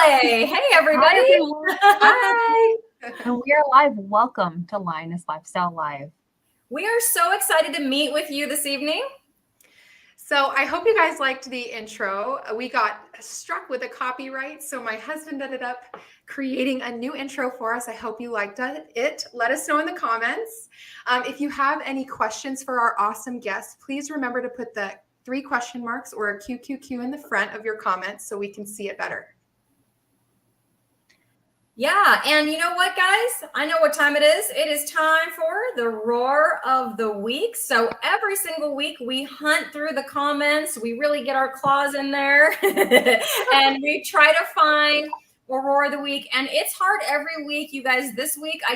Hi. Hey, everybody. Hi, everyone. Hi. And we are live. Welcome to Lioness Lifestyle Live. We are so excited to meet with you this evening. So I hope you guys liked the intro. We got struck with a copyright, so my husband ended up creating a new intro for us. I hope you liked it. Let us know in the comments. If you have any questions for our awesome guests, please remember to put the 3 question marks or a QQQ in the front of your comments so we can see it better. Yeah, and you know what, guys? I know what time it is. It is time for the roar of the week. So every single week we hunt through the comments. We really get our claws in there and we try to find a roar of the week. And it's hard every week, you guys. This week I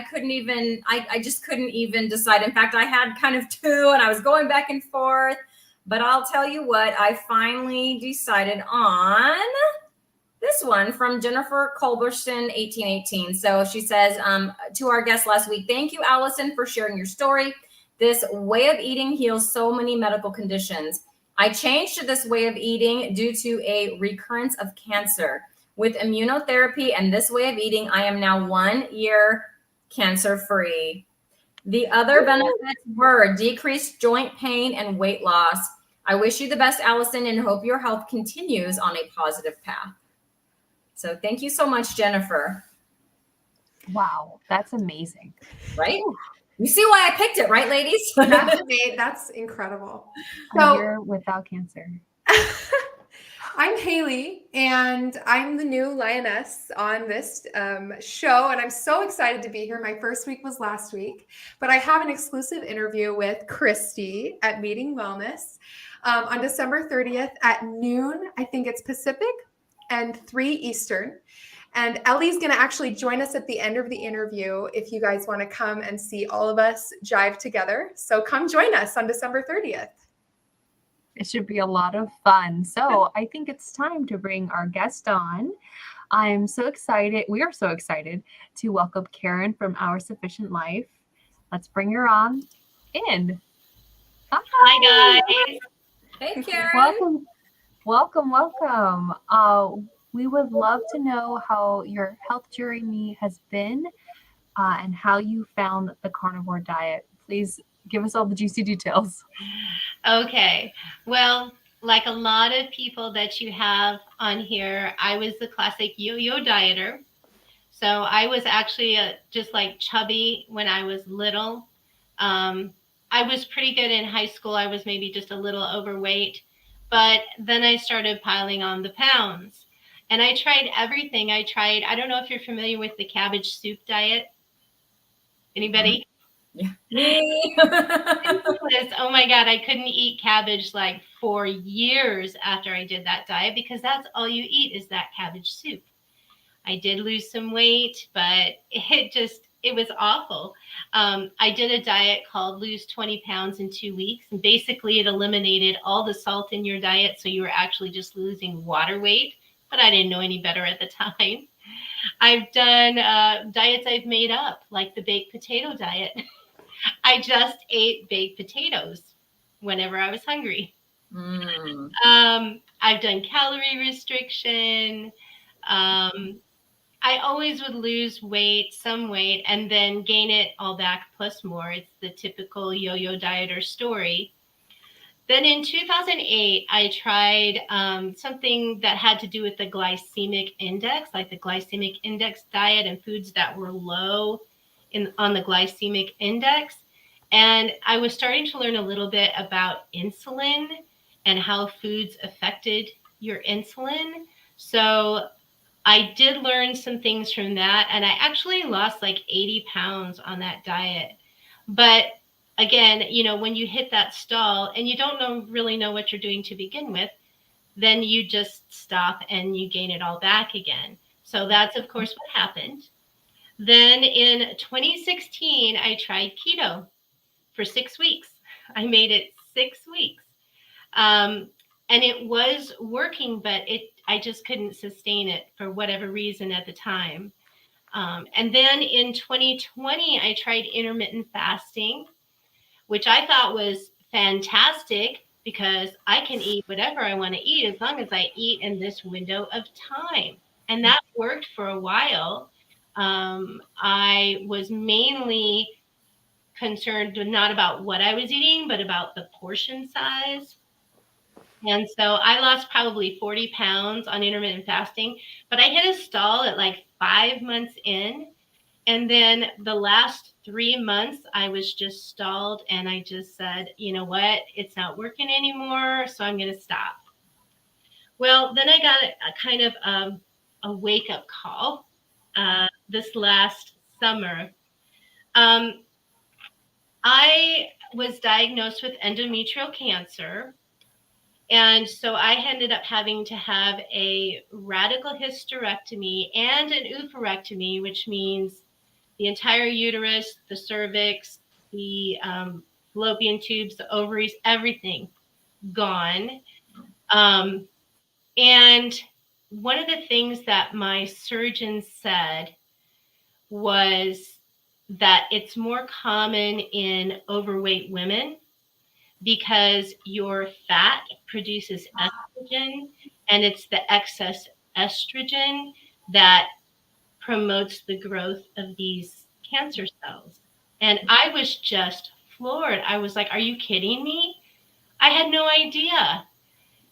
just couldn't even decide. In fact, I had kind of 2 and I was going back and forth. But I'll tell you what, I finally decided on this one from Jennifer Culberson, 1818. So she says to our guest last week, thank you, Allison, for sharing your story. This way of eating heals so many medical conditions. I changed to this way of eating due to a recurrence of cancer. With immunotherapy and this way of eating, I am now 1 year cancer-free. The other benefits were decreased joint pain and weight loss. I wish you the best, Allison, and hope your health continues on a positive path. So thank you so much, Jennifer. Wow, that's amazing. Right? You see why I picked it, right, ladies? That's incredible. So, a year without cancer. I'm Haley, and I'm the new lioness on this show, and I'm so excited to be here. My first week was last week, but I have an exclusive interview with Cristie at Meeting Wellness on December 30th at noon. I think it's Pacific and 3 Eastern. And Ellie's going to actually join us at the end of the interview if you guys want to come and see all of us jive together. So come join us on December 30th. It should be a lot of fun. So I think it's time to bring our guest on. I'm so excited. We are so excited to welcome Karyn from Our Sufficient Life. Let's bring her on in. Hi, guys. Hey, Karyn. Welcome. We would love to know how your health journey has been and how you found the carnivore diet. Please give us all the juicy details. Okay. Well, like a lot of people that you have on here, I was the classic yo-yo dieter. So I was actually just like chubby when I was little. I was pretty good in high school. I was maybe just a little overweight. But then I started piling on the pounds. And I tried everything. I don't know if you're familiar with the cabbage soup diet. Anybody? Yeah. Oh my God, I couldn't eat cabbage like for years after I did that diet because that's all you eat is that cabbage soup. I did lose some weight, but it was awful. I did a diet called Lose 20 Pounds in 2 weeks. And basically, it eliminated all the salt in your diet. So you were actually just losing water weight. But I didn't know any better at the time. I've done diets I've made up, like the baked potato diet. I just ate baked potatoes whenever I was hungry. I've done calorie restriction. I always would lose weight, some weight, and then gain it all back plus more. It's the typical yo-yo dieter story. Then in 2008, I tried something that had to do with the glycemic index, like the glycemic index diet and foods that were low on the glycemic index. And I was starting to learn a little bit about insulin and how foods affected your insulin. So I did learn some things from that, and I actually lost like 80 pounds on that diet. But again, when you hit that stall and you don't really know what you're doing to begin with, then you just stop and you gain it all back again. So that's, of course, what happened. Then in 2016, I tried keto for 6 weeks. I made it 6 weeks. And it was working, but I just couldn't sustain it for whatever reason at the time. And then in 2020, I tried intermittent fasting, which I thought was fantastic because I can eat whatever I want to eat as long as I eat in this window of time. And that worked for a while. I was mainly concerned not about what I was eating, but about the portion size. And so I lost probably 40 pounds on intermittent fasting, but I hit a stall at like 5 months in. And then the last 3 months, I was just stalled. And I just said, you know what? It's not working anymore. So I'm going to stop. Well, then I got a kind of a wake up call this last summer. I was diagnosed with endometrial cancer. And so I ended up having to have a radical hysterectomy and an oophorectomy, which means the entire uterus, the cervix, the fallopian tubes, the ovaries, everything gone. And one of the things that my surgeon said was that it's more common in overweight women because your fat produces estrogen, and it's the excess estrogen that promotes the growth of these cancer cells. And I was just floored. I was like, are you kidding me? I had no idea.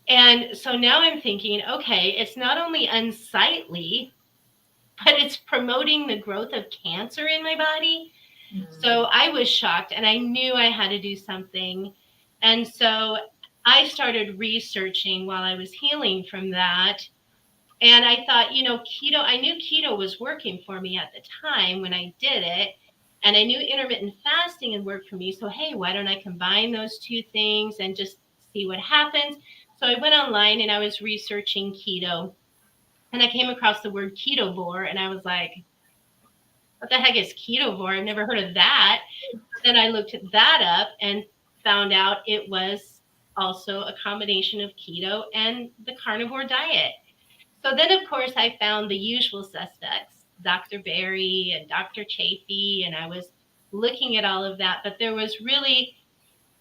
And so now I'm thinking, okay, it's not only unsightly, but it's promoting the growth of cancer in my body. So I was shocked, and I knew I had to do something. And so I started researching while I was healing from that. And I thought, keto, I knew keto was working for me at the time when I did it. And I knew intermittent fasting had worked for me. So, hey, why don't I combine those two things and just see what happens? So I went online and I was researching keto. And I came across the word ketovore, and I was like, what the heck is ketovore? I've never heard of that. Then I looked that up and found out it was also a combination of keto and the carnivore diet. So then, of course, I found the usual suspects, Dr. Berry and Dr. Chafee, and I was looking at all of that. But there was really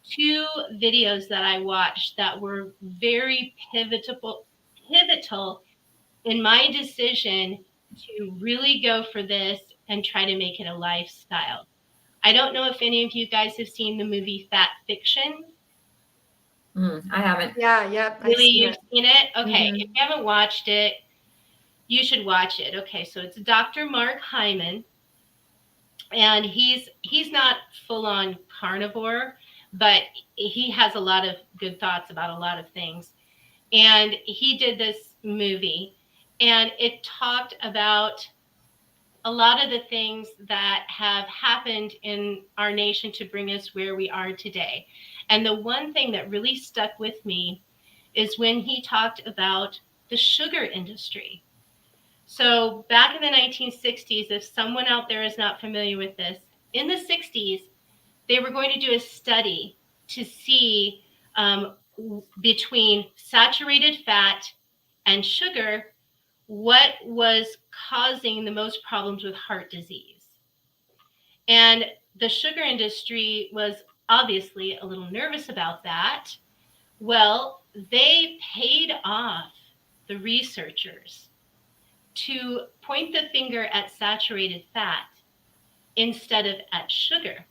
2 videos that I watched that were very pivotal in my decision to really go for this and try to make it a lifestyle. I don't know if any of you guys have seen the movie Fat Fiction. I haven't. Yeah, yep. Really, you've seen it? Okay. Mhm. If you haven't watched it, you should watch it. Okay, so it's Dr. Mark Hyman, and he's not full on carnivore, but he has a lot of good thoughts about a lot of things. And he did this movie, and it talked about a lot of the things that have happened in our nation to bring us where we are today. And the one thing that really stuck with me is when he talked about the sugar industry. So back in the 1960s, if someone out there is not familiar with this, in the 60s, they were going to do a study to see between saturated fat and sugar, what was causing the most problems with heart disease. And the sugar industry was obviously a little nervous about that. Well, they paid off the researchers to point the finger at saturated fat instead of at sugar.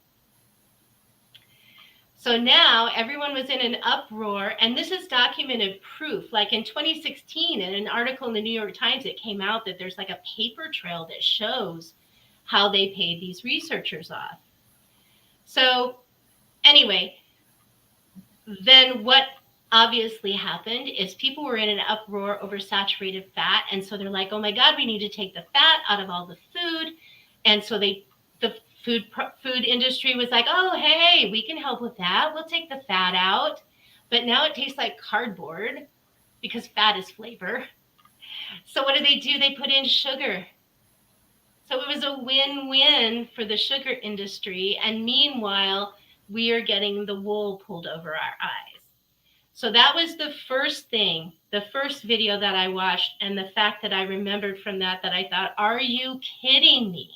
So now everyone was in an uproar, and this is documented proof. Like in 2016, in an article in the New York Times, it came out that there's like a paper trail that shows how they paid these researchers off. So anyway, then what obviously happened is people were in an uproar over saturated fat. And so they're like, oh my God, we need to take the fat out of all the food. And so the food industry was like, oh, hey, we can help with that. We'll take the fat out. But now it tastes like cardboard because fat is flavor. So what do? They put in sugar. So it was a win-win for the sugar industry. And meanwhile, we are getting the wool pulled over our eyes. So that was the first thing, the first video that I watched, and the fact that I remembered from that I thought, are you kidding me?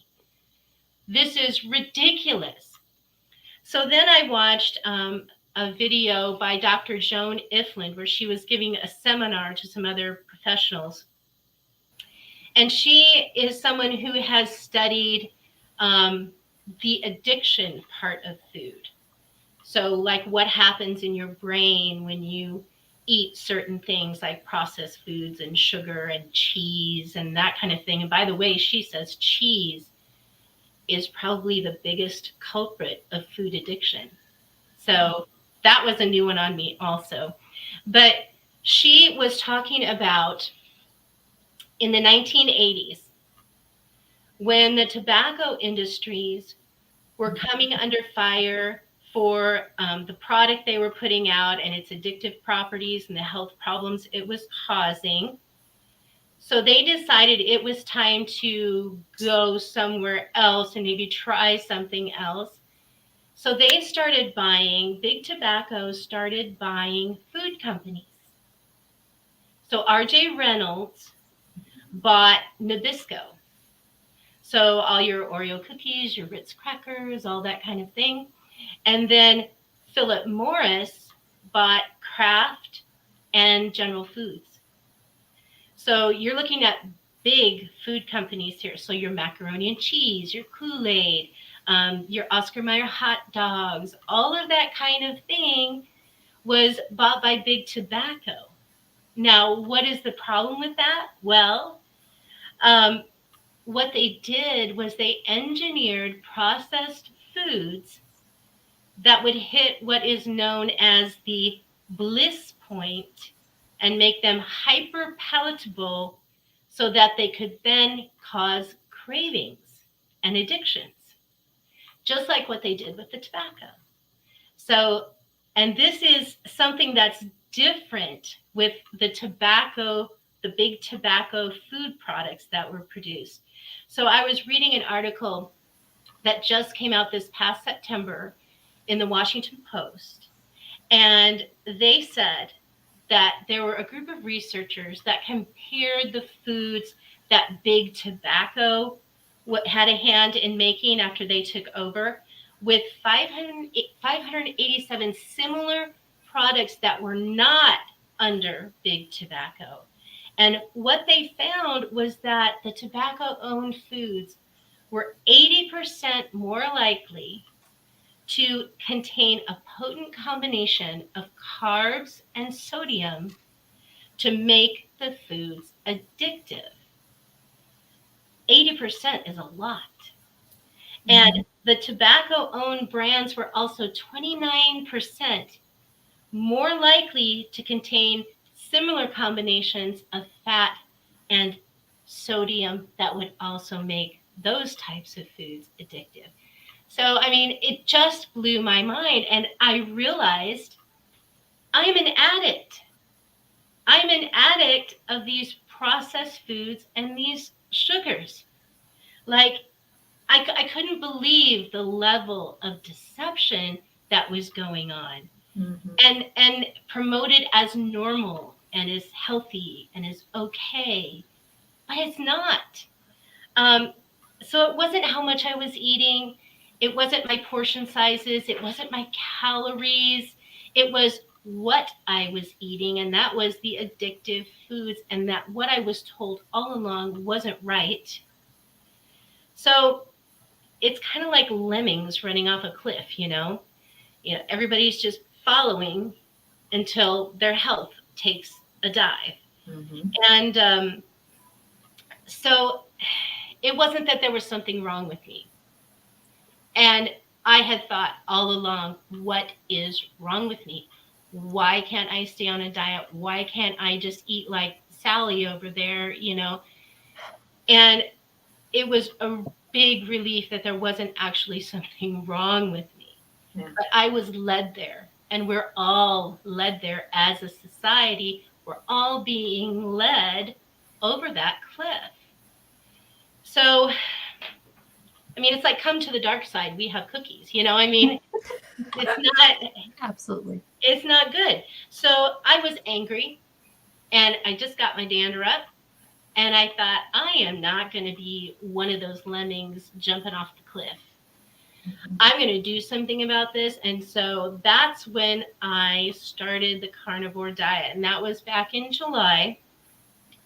This is ridiculous. So then I watched a video by Dr. Joan Ifland where she was giving a seminar to some other professionals. And she is someone who has studied the addiction part of food. So like what happens in your brain when you eat certain things like processed foods and sugar and cheese and that kind of thing. And by the way, she says cheese is probably the biggest culprit of food addiction. So that was a new one on me also. But she was talking about in the 1980s, when the tobacco industries were coming under fire for the product they were putting out and its addictive properties and the health problems it was causing. So they decided it was time to go somewhere else and maybe try something else. So they started buying, big tobacco started buying food companies. So RJ Reynolds bought Nabisco. So all your Oreo cookies, your Ritz crackers, all that kind of thing. And then Philip Morris bought Kraft and General Foods. So you're looking at big food companies here. So your macaroni and cheese, your Kool-Aid, your Oscar Mayer hot dogs, all of that kind of thing was bought by big tobacco. Now, what is the problem with that? Well, what they did was they engineered processed foods that would hit what is known as the bliss point and make them hyper palatable so that they could then cause cravings and addictions, just like what they did with the tobacco. So, and this is something that's different with the tobacco, the big tobacco food products that were produced. So I was reading an article that just came out this past September in the Washington Post, and they said that there were a group of researchers that compared the foods that big tobacco had a hand in making after they took over with 587 similar products that were not under big tobacco. And what they found was that the tobacco-owned foods were 80% more likely to contain a potent combination of carbs and sodium to make the foods addictive. 80% is a lot. And the tobacco-owned brands were also 29% more likely to contain similar combinations of fat and sodium that would also make those types of foods addictive. So, I mean, it just blew my mind. And I realized I'm an addict. I'm an addict of these processed foods and these sugars. Like, I couldn't believe the level of deception that was going on and promoted as normal and as healthy and as okay, but it's not. So it wasn't how much I was eating. It wasn't my portion sizes. It wasn't my calories. It was what I was eating, and that was the addictive foods, and that what I was told all along wasn't right. So it's kind of like lemmings running off a cliff, you know, everybody's just following until their health takes a dive. And so it wasn't that there was something wrong with me. And I had thought all along, what is wrong with me? Why can't I stay on a diet? Why can't I just eat like Sally over there, you know? And it was a big relief that there wasn't actually something wrong with me. But I was led there, and we're all led there as a society. We're all being led over that cliff. So, I mean, it's like, come to the dark side. We have cookies, you know, I mean, it's not, Absolutely. it's not good. So I was angry, and I just got my dander up, and I thought, I am not going to be one of those lemmings jumping off the cliff. I'm going to do something about this. And so that's when I started the carnivore diet. And that was back in July.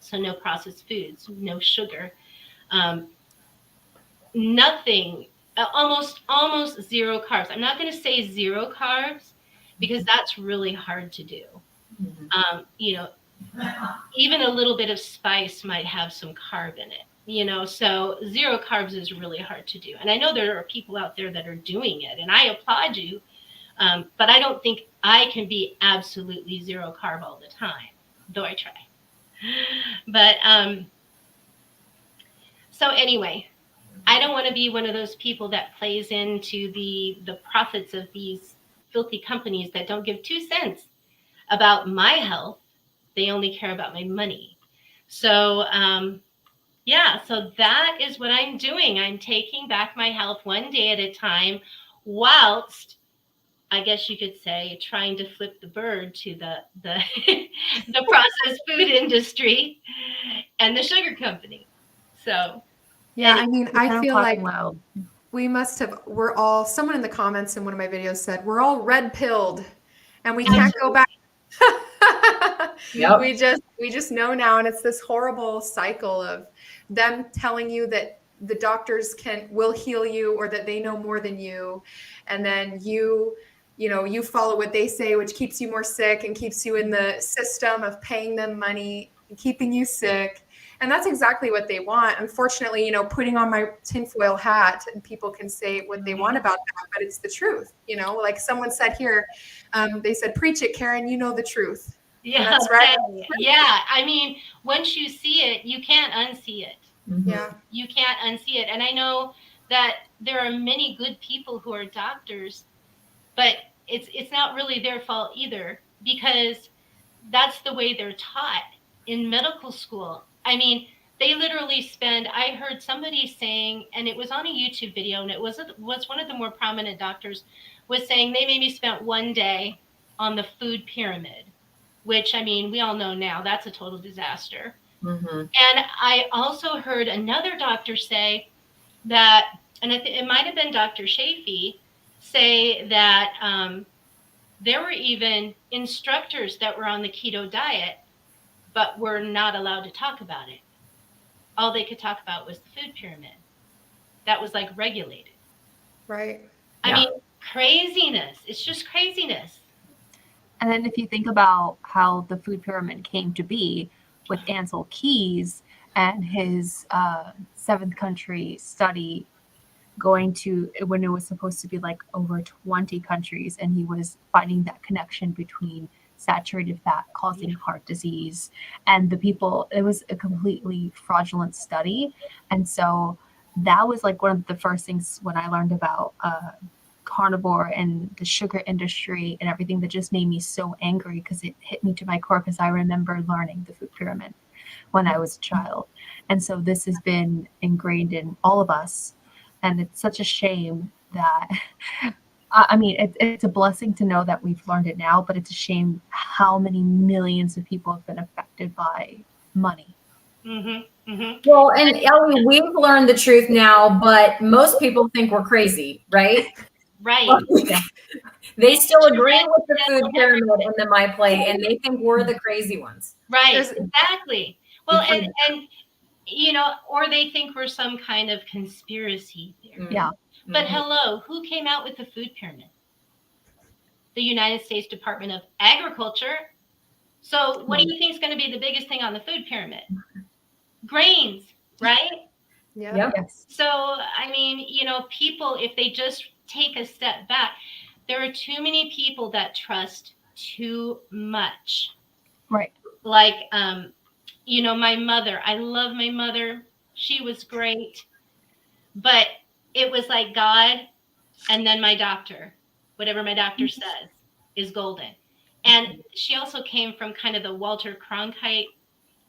So no processed foods, no sugar, nothing, almost zero carbs. I'm not going to say zero carbs because that's really hard to do. You know, even a little bit of spice might have some carb in it, you know, so zero carbs is really hard to do. And I know there are people out there that are doing it, and I applaud you. But I don't think I can be absolutely zero carb all the time, though I try. But so anyway, I don't want to be one of those people that plays into the profits of these filthy companies that don't give 2 cents about my health. They only care about my money. So yeah, so that is what I'm doing. I'm taking back my health one day at a time, whilst, I guess you could say, trying to flip the bird to the the processed food industry and the sugar company. So Yeah, I mean, I feel like loud. we must have, we're all, someone in the comments in one of my videos said, we're all red pilled and we can't go back. Yep. We just know now. And it's this horrible cycle of them telling you that the doctors will heal you, or that they know more than you. And then you follow what they say, which keeps you more sick and keeps you in the system of paying them money and keeping you sick. And that's exactly what they want. Unfortunately, putting on my tinfoil hat, and people can say what they want about that, but it's the truth. Like someone said here, they said, "Preach it, Karyn, you know the truth." yeah, And that's right. yeah. I mean, once you see it, you can't unsee it. Yeah. You can't unsee it. And I know that there are many good people who are doctors, but it's not really their fault either, because that's the way they're taught in medical school. I mean, they literally I heard somebody saying, and it was on a YouTube video, and it was one of the more prominent doctors was saying they maybe spent one day on the food pyramid, which, I mean, we all know now that's a total disaster. And I also heard another doctor say that, and it might have been Dr. Shafee, say that there were even instructors that were on the keto diet, but were not allowed to talk about it. All they could talk about was the food pyramid. That was like regulated. Right. I mean, craziness. It's just craziness. And then if you think about how the food pyramid came to be with Ansel Keys and his 7th country study, going to when it was supposed to be like over 20 countries, and he was finding that connection between saturated fat causing heart disease and the people. It was a completely fraudulent study. And so that was like one of the first things when I learned about carnivore and the sugar industry and everything, that just made me so angry, because it hit me to my core, because I remember learning the food pyramid when I was a child. And so this has been ingrained in all of us. And it's such a shame that, I mean, it's a blessing to know that we've learned it now, but it's a shame how many millions of people have been affected by money. Well, and Ellie, we've learned the truth now, but most people think we're crazy, right? Right. They still agree with the food pyramid and the My Plate, and they think we're the crazy ones. Right. Exactly. Well, and or they think we're some kind of conspiracy theory. Yeah. But hello, who came out with the food pyramid? The United States Department of Agriculture. So what do you think is going to be the biggest thing on the food pyramid? Grains, right? Yeah. Yes. So, I mean, people, if they just take a step back, there are too many people that trust too much. Right. Like, my mother, I love my mother. She was great. But it was like God and then my doctor. Whatever my doctor says is golden. And she also came from kind of the Walter Cronkite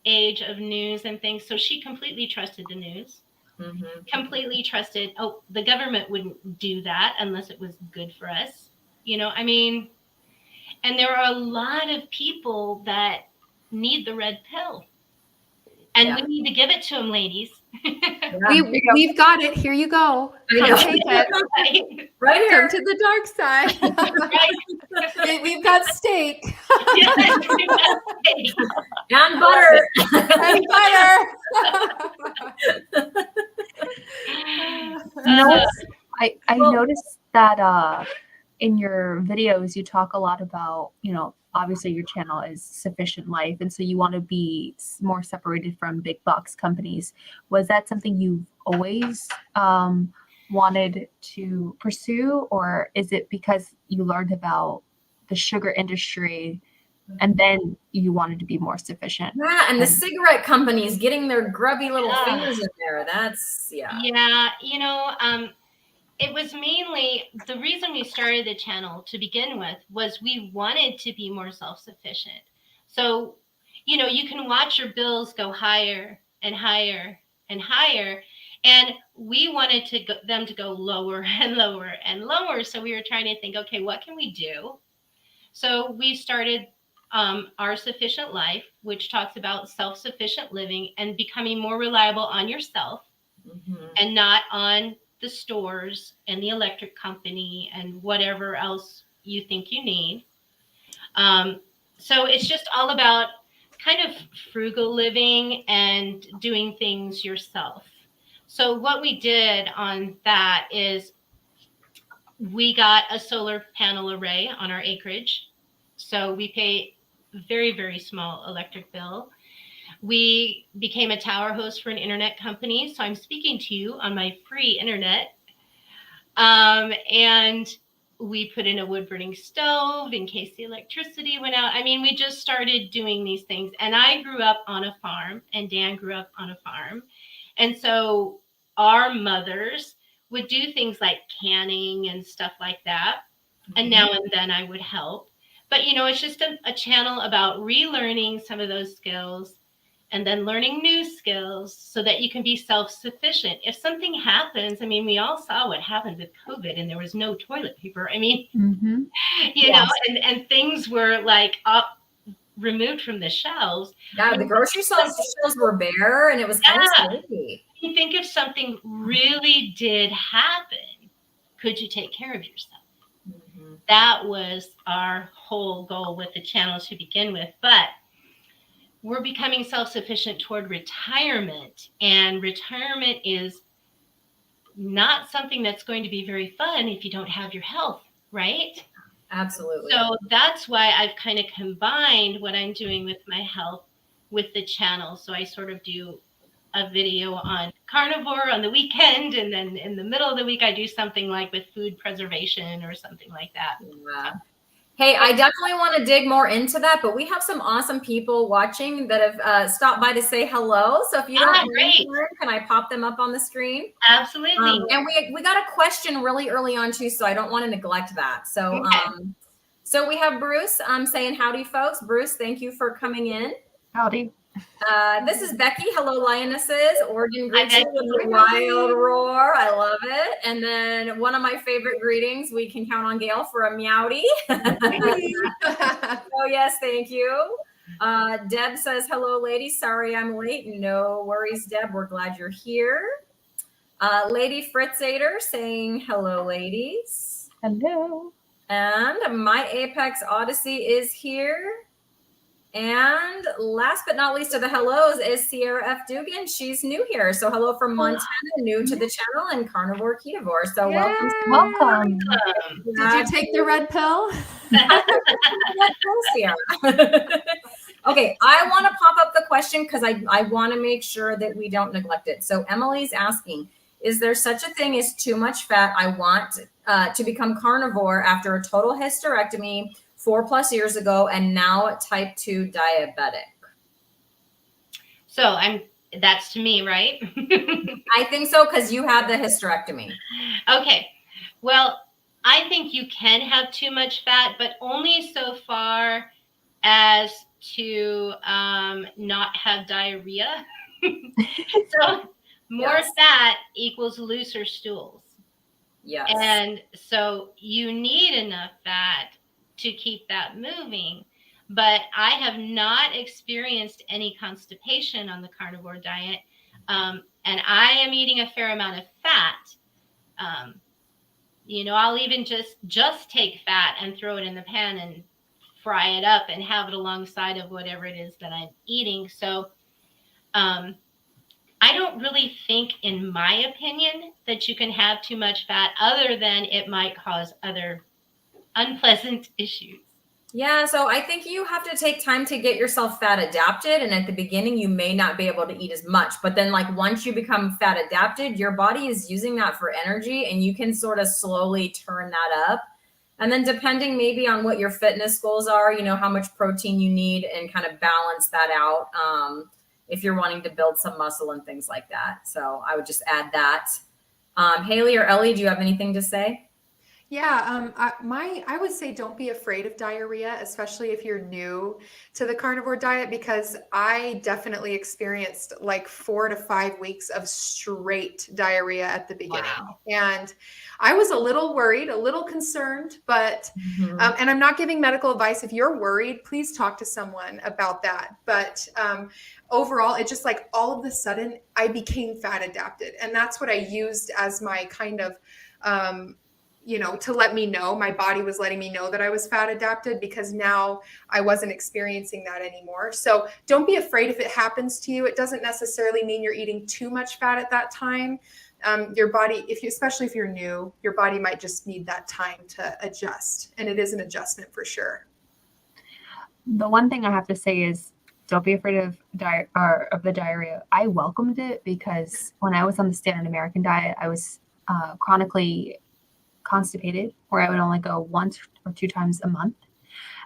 age of news and things. So she completely trusted the news. Completely trusted, the government wouldn't do that unless it was good for us. I mean, and there are a lot of people that need the red pill. And we need to give it to them, ladies. We've got it. Here you go. Come take it. Right here. Come to the dark side. We've got steak. And butter. And butter. I noticed that in your videos you talk a lot about, obviously your channel is Sufficient Life, and so you want to be more separated from big box companies. Was that something you've always wanted to pursue, or is it because you learned about the sugar industry and then you wanted to be more sufficient? Yeah, and the cigarette companies getting their grubby little fingers in there. That's, Yeah, it was mainly the reason we started the channel to begin with was we wanted to be more self-sufficient. So, you can watch your bills go higher and higher and higher. And we wanted them to go lower and lower and lower. So we were trying to think, okay, what can we do? So we started Our Sufficient Life, which talks about self-sufficient living and becoming more reliable on yourself and not on the stores and the electric company and whatever else you think you need. So it's just all about kind of frugal living and doing things yourself. So what we did on that is we got a solar panel array on our acreage. So we pay very, very small electric bill. We became a tower host for an internet company. So I'm speaking to you on my free internet. And we put in a wood burning stove in case the electricity went out. I mean, we just started doing these things. And I grew up on a farm and Dan grew up on a farm. And so our mothers would do things like canning and stuff like that. And now and then I would help. But, it's just a channel about relearning some of those skills and then learning new skills so that you can be self-sufficient. If something happens, I mean, we all saw what happened with COVID and there was no toilet paper. I mean, you know, and things were like removed from the shelves. Yeah, the grocery shelves were bare and it was kind of scary. You think if something really did happen, could you take care of yourself? That was our whole goal with the channel to begin with. But we're becoming self-sufficient toward retirement, and retirement is not something that's going to be very fun if you don't have your health, right? Absolutely. So that's why I've kind of combined what I'm doing with my health with the channel. So I sort of do a video on carnivore on the weekend, and then in the middle of the week I do something like with food preservation or something like that. Yeah. Hey, I definitely want to dig more into that, but we have some awesome people watching that have stopped by to say hello. So if you don't mind, can I pop them up on the screen? Absolutely. And we got a question really early on too, so I don't want to neglect that. So so we have Bruce saying howdy, folks. Bruce, thank you for coming in. Howdy. This is Becky. Hello, Lionesses. Oregon greets you with a wild roar. I love it. And then one of my favorite greetings, we can count on Gail for a meowdy. Oh, yes, thank you. Deb says, hello, ladies. Sorry I'm late. No worries, Deb. We're glad you're here. Lady Fritzader saying, hello, ladies. Hello. And my Apex Odyssey is here. And last but not least of the hellos is Sierra F. Dugan. She's new here. So hello from Montana, new to the channel, and Carnivore Ketovore. So welcome. Did you take the red pill? Okay, I want to pop up the question because I want to make sure that we don't neglect it. So Emily's asking, is there such a thing as too much fat? I want to become carnivore after a total hysterectomy 4+ years ago, and now type 2 diabetic. So that's to me, right? I think so, because you had the hysterectomy. Okay. Well, I think you can have too much fat, but only so far as to not have diarrhea. So more fat equals looser stools. Yes. And so you need enough fat to keep that moving. But I have not experienced any constipation on the carnivore diet. and I am eating a fair amount of fat, I'll even just take fat and throw it in the pan and fry it up and have it alongside of whatever it is that I'm eating. So I don't really think, in my opinion, that you can have too much fat, other than it might cause other unpleasant issues. Yeah, so I think you have to take time to get yourself fat adapted. And at the beginning, you may not be able to eat as much. But then, like, once you become fat adapted, your body is using that for energy, and you can sort of slowly turn that up. And then, depending maybe on what your fitness goals are, how much protein you need, and kind of balance that out if you're wanting to build some muscle and things like that. So I would just add that. Haley or Ellie, do you have anything to say? Yeah, I would say don't be afraid of diarrhea, especially if you're new to the carnivore diet, because I definitely experienced like 4 to 5 weeks of straight diarrhea at the beginning. Wow. And I was a little worried, a little concerned, but, Mhm. and I'm not giving medical advice. If you're worried, please talk to someone about that. But overall, it just like all of a sudden I became fat adapted. And that's what I used as my kind of, to let me know, my body was letting me know that I was fat adapted, because now I wasn't experiencing that anymore. So don't be afraid if it happens to you. It doesn't necessarily mean you're eating too much fat at that time. Your body, especially if you're new, your body might just need that time to adjust. And it is an adjustment for sure. The one thing I have to say is, don't be afraid of the diarrhea. I welcomed it, because when I was on the standard American diet, I was chronically constipated, where I would only go 1 or 2 times a month.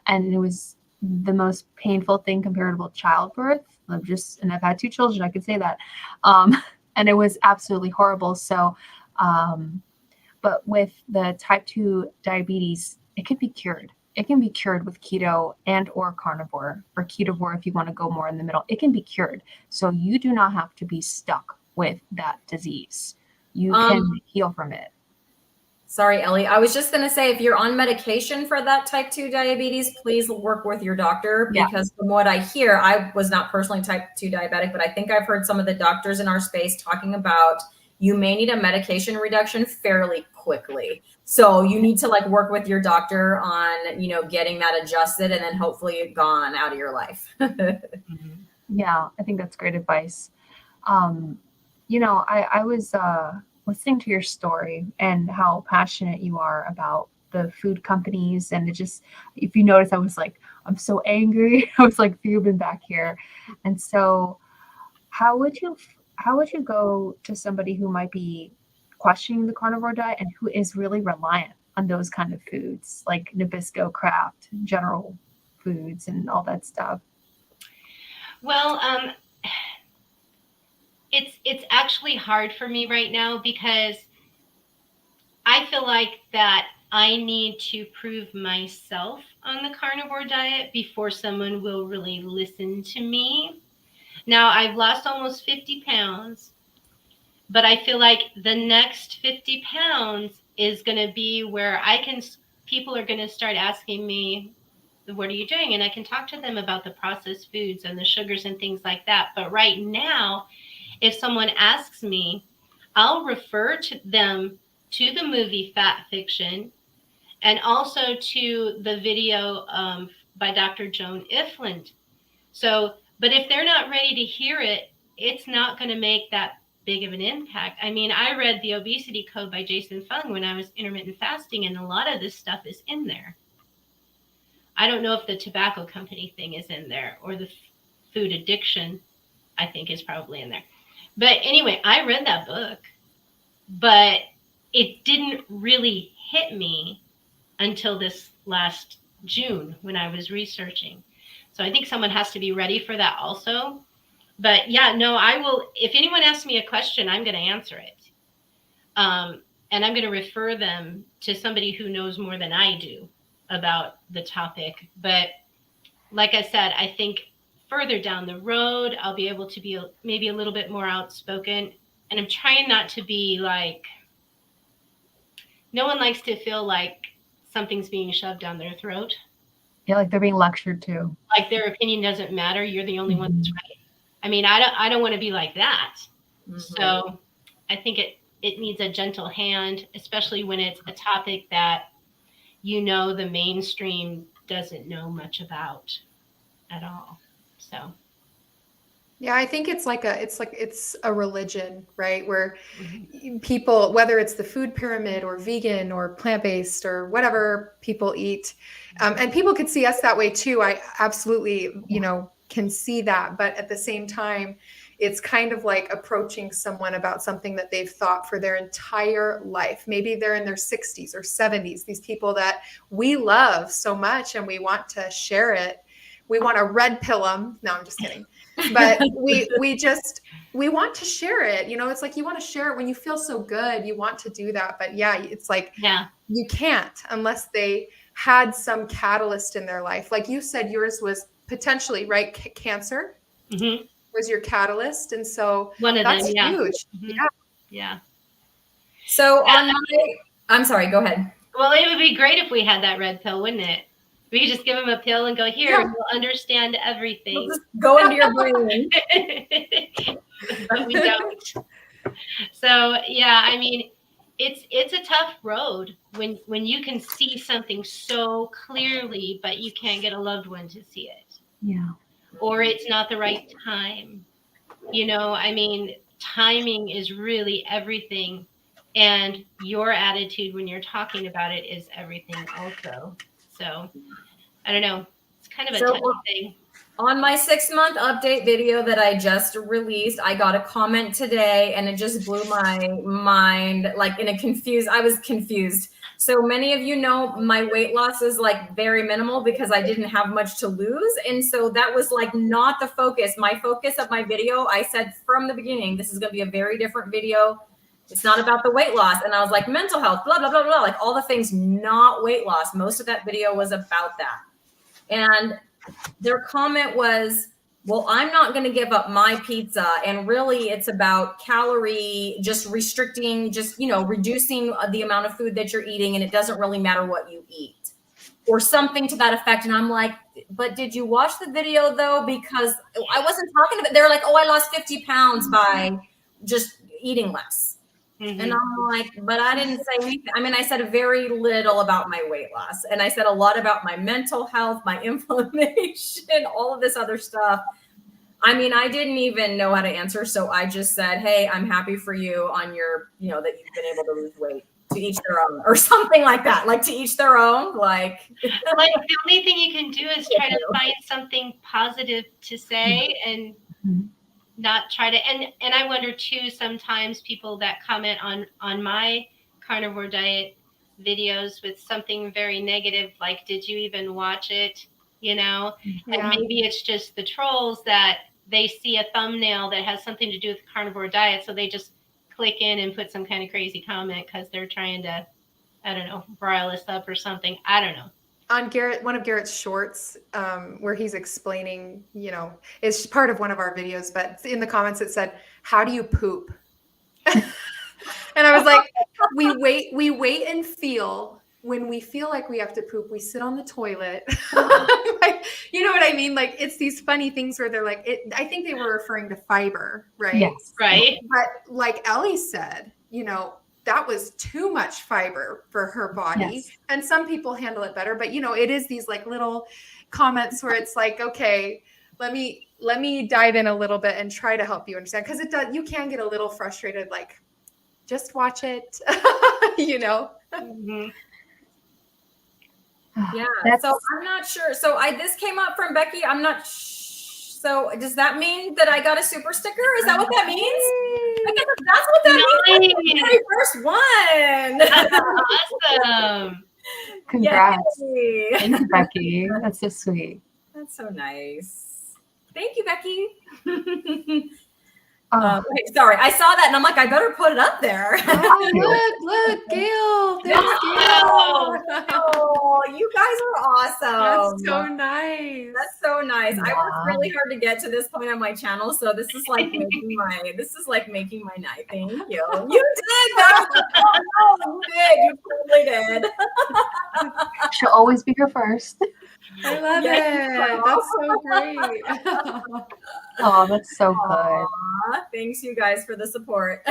And it was the most painful thing comparable to childbirth. And I've had 2 children, I could say that. And it was absolutely horrible. So, but with the type 2 diabetes, it can be cured. It can be cured with keto and or carnivore, or ketovore if you want to go more in the middle. It can be cured. So you do not have to be stuck with that disease. You can heal from it. Sorry, Ellie. I was just going to say, if you're on medication for that type 2 diabetes, please work with your doctor, because from what I hear, I was not personally type 2 diabetic, but I think I've heard some of the doctors in our space talking about you may need a medication reduction fairly quickly. So you need to work with your doctor on, getting that adjusted, and then hopefully gone out of your life. Yeah, I think that's great advice. I was listening to your story and how passionate you are about the food companies. And it just, if you notice, I was like, I'm so angry. I was like fuming back here. And so how would you go to somebody who might be questioning the carnivore diet and who is really reliant on those kind of foods, like Nabisco, Kraft, General Foods, and all that stuff? Well, it's actually hard for me right now, because I feel like that I need to prove myself on the carnivore diet before someone will really listen to me. Now, I've lost almost 50 pounds, but I feel like the next 50 pounds is going to be where people are going to start asking me, what are you doing? And I can talk to them about the processed foods and the sugars and things like that. But right now, if someone asks me, I'll refer to them to the movie Fat Fiction, and also to the video by Dr. Joan Ifland. So, but if they're not ready to hear it, it's not going to make that big of an impact. I mean, I read The Obesity Code by Jason Fung when I was intermittent fasting, and a lot of this stuff is in there. I don't know if the tobacco company thing is in there, or the food addiction, I think, is probably in there. But anyway, I read that book, but it didn't really hit me until this last June when I was researching. So I think someone has to be ready for that also. But yeah, no, I will. If anyone asks me a question, I'm going to answer it. And I'm going to refer them to somebody who knows more than I do about the topic. But like I said, I think further down the road, I'll be able to be maybe a little bit more outspoken. And I'm trying not to be like, no one likes to feel like something's being shoved down their throat. Yeah, like they're being lectured to. Like their opinion doesn't matter. You're the only one that's right. I mean, I don't want to be like that. So I think it needs a gentle hand, especially when it's a topic that, you know, the mainstream doesn't know much about at all. So. Yeah, I think it's a religion, right? Where people, whether it's the food pyramid or vegan or plant-based or whatever people eat, and people could see us that way too. I absolutely, can see that. But at the same time, it's kind of like approaching someone about something that they've thought for their entire life. Maybe they're in their 60s or 70s, these people that we love so much and we want to share it. We want to red pill them. No, I'm just kidding. But we want to share it. It's like you want to share it when you feel so good. You want to do that. But yeah, it's like you can't unless they had some catalyst in their life. Like you said, yours was potentially, right? Cancer was your catalyst. And so that's huge. Yeah. So I'm sorry, go ahead. Well, it would be great if we had that red pill, wouldn't it? We could just give them a pill and go, here, we'll understand everything. We'll just go into your brain. But we don't. So, yeah, I mean, it's a tough road when you can see something so clearly, but you can't get a loved one to see it. Yeah. Or it's not the right time. I mean, timing is really everything. And your attitude when you're talking about it is everything also. So I don't know. It's kind of a touchy thing. On my 6-month update video that I just released, I got a comment today and it just blew my mind. I was confused. So many of you know my weight loss is like very minimal because I didn't have much to lose. And so that was like not the focus. My focus of my video, I said from the beginning, this is going to be a very different video. It's not about the weight loss. And I was like, mental health, blah, blah, blah, blah, like all the things, not weight loss. Most of that video was about that. And their comment was, well, I'm not going to give up my pizza. And really it's about just restricting, reducing the amount of food that you're eating. And it doesn't really matter what you eat or something to that effect. And I'm like, but did you watch the video though? Because I wasn't talking about, they're like, oh, I lost 50 pounds by just eating less. And I'm like, but I didn't say anything. I mean, I said very little about my weight loss. And I said a lot about my mental health, my inflammation, all of this other stuff. I mean, I didn't even know how to answer. So I just said, hey, I'm happy for you on your, that you've been able to lose weight, to each their own, or something like that. Like to each their own. Like the only thing you can do is try to find something positive to say and not try to, and I wonder too, sometimes people that comment on my carnivore diet videos with something very negative, like, did you even watch it? And maybe it's just the trolls that they see a thumbnail that has something to do with the carnivore diet. So they just click in and put some kind of crazy comment because they're trying to, I don't know, rile us up or something. I don't know. On one of Garrett's shorts, where he's explaining, it's part of one of our videos, but in the comments it said, how do you poop? And I was like, we wait and feel. When we feel like we have to poop, we sit on the toilet. Like, you know what I mean? Like, it's these funny things where they're like, I think they were referring to fiber, right? Yes. Right. But like Ellie said, that was too much fiber for her body. Yes. And some people handle it better, but it is these like little comments where it's like, okay, let me dive in a little bit and try to help you understand. Cause you can get a little frustrated, like just watch it, Mm-hmm. Yeah. So I'm not sure. So this came up from Becky. I'm not So does that mean that I got a super sticker? Is that what that means? I guess that's what that means. The very first one. That's awesome. Congrats. Yay. Thank you, Becky. That's so sweet. That's so nice. Thank you, Becky. Wait, sorry, I saw that and I'm like, I better put it up there. Look, Gail. There's Gail. Oh, you guys are awesome. That's so nice. That's so nice. Wow. I worked really hard to get to this point on my channel, so this is like making my night. Thank you. You did that. Oh, you did. You totally did. She'll always be here first. I love Yes, it. That's so great. Oh, that's so good. Aw, thanks you guys for the support.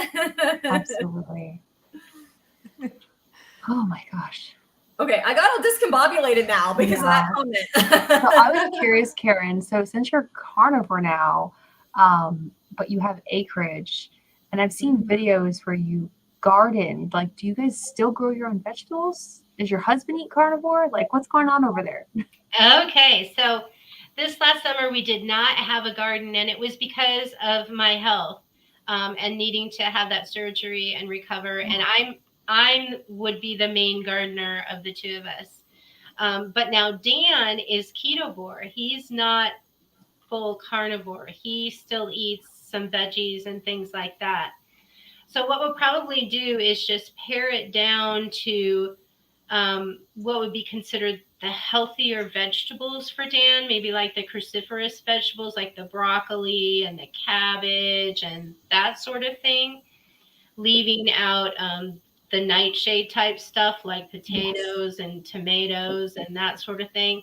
Absolutely. Oh my gosh. Okay, I got all discombobulated now because of that comment. So I was curious, Karyn. So since you're carnivore now, but you have acreage, and I've seen videos where you garden. Like, do you guys still grow your own vegetables? Does your husband eat carnivore? Like, what's going on over there? Okay, so this last summer we did not have a garden, and it was because of my health and needing to have that surgery and recover. And I would be the main gardener of the two of us. But now Dan is ketovore. He's not full carnivore. He still eats some veggies and things like that. So what we'll probably do is just pare it down to what would be considered the healthier vegetables for Dan, maybe like the cruciferous vegetables, like the broccoli and the cabbage and that sort of thing, leaving out the nightshade type stuff like potatoes and tomatoes and that sort of thing.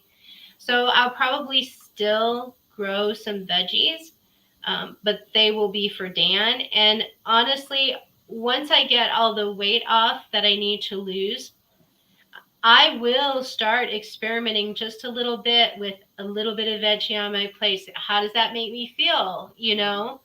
So I'll probably still grow some veggies, but they will be for Dan. And honestly, once I get all the weight off that I need to lose, I will start experimenting just a little bit with a little bit of veggie on my plate. How does that make me feel? You know?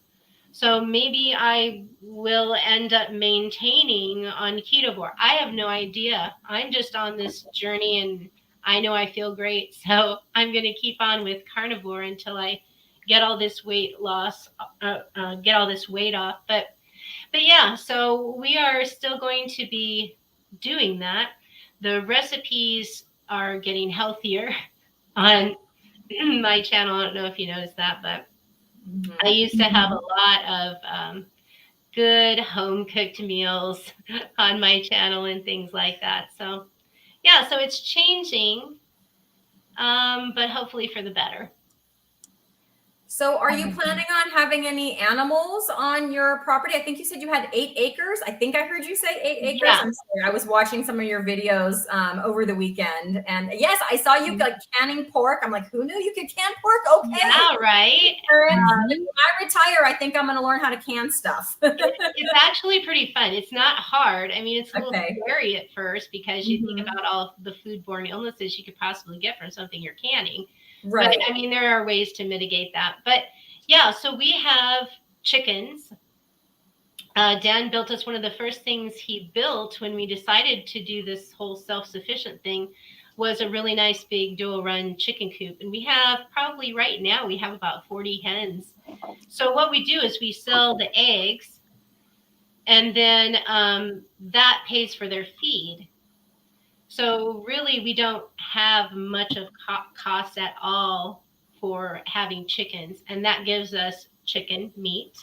So maybe I will end up maintaining on ketovore. I have no idea. I'm just on this journey and I know I feel great. So I'm going to keep on with carnivore until I get all this weight loss, get all this weight off. But yeah, so we are still going to be doing that. The recipes are getting healthier on my channel. I don't know if you noticed that, but I used to have a lot of good home cooked meals on my channel and things like that. So yeah, so it's changing, but hopefully for the better. So are you planning on having any animals on your property? I think you said you had 8 acres. I think I heard you say 8 acres. Yeah. I'm sorry. I was watching some of your videos over the weekend. And yes, I saw you like canning pork. I'm like, who knew you could can pork? Okay. Yeah, right. When I retire, I think I'm going to learn how to can stuff. It's actually pretty fun. It's not hard. I mean, it's a little Okay. scary at first because you think about all the foodborne illnesses you could possibly get from something you're canning. Right. But I mean, there are ways to mitigate that. But yeah, so we have chickens. Dan built us one of the first things he built when we decided to do this whole self-sufficient thing was a really nice big dual run chicken coop. And we have probably right now, we have about 40 hens. So what we do is we sell the eggs and then that pays for their feed. So really, we don't have much of cost at all for having chickens. And that gives us chicken meat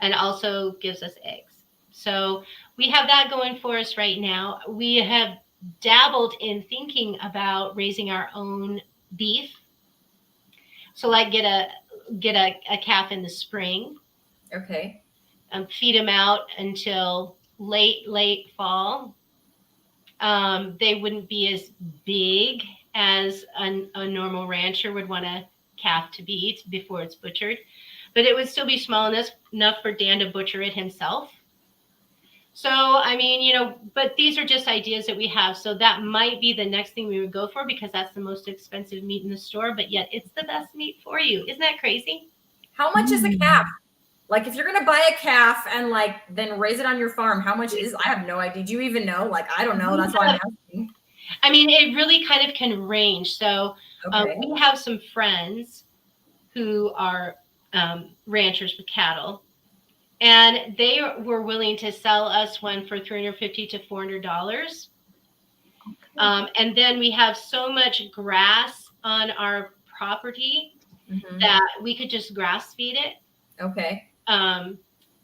and also gives us eggs. So we have that going for us right now. We have dabbled in thinking about raising our own beef. So like get a calf in the spring. Okay. Feed them out until late fall. They wouldn't be as big as a normal rancher would want a calf to be before it's butchered, but it would still be small enough for Dan to butcher it himself. So, I mean, but these are just ideas that we have. So that might be the next thing we would go for because that's the most expensive meat in the store, but yet it's the best meat for you. Isn't that crazy? How much is a calf? Like if you're going to buy a calf and like then raise it on your farm, how much is, I have no idea. Do you even know? Like, I don't know. That's why I'm asking. I mean, it really kind of can range. So we have some friends who are ranchers with cattle, and they were willing to sell us one for $350 to $400. And then we have so much grass on our property that we could just grass feed it. Okay.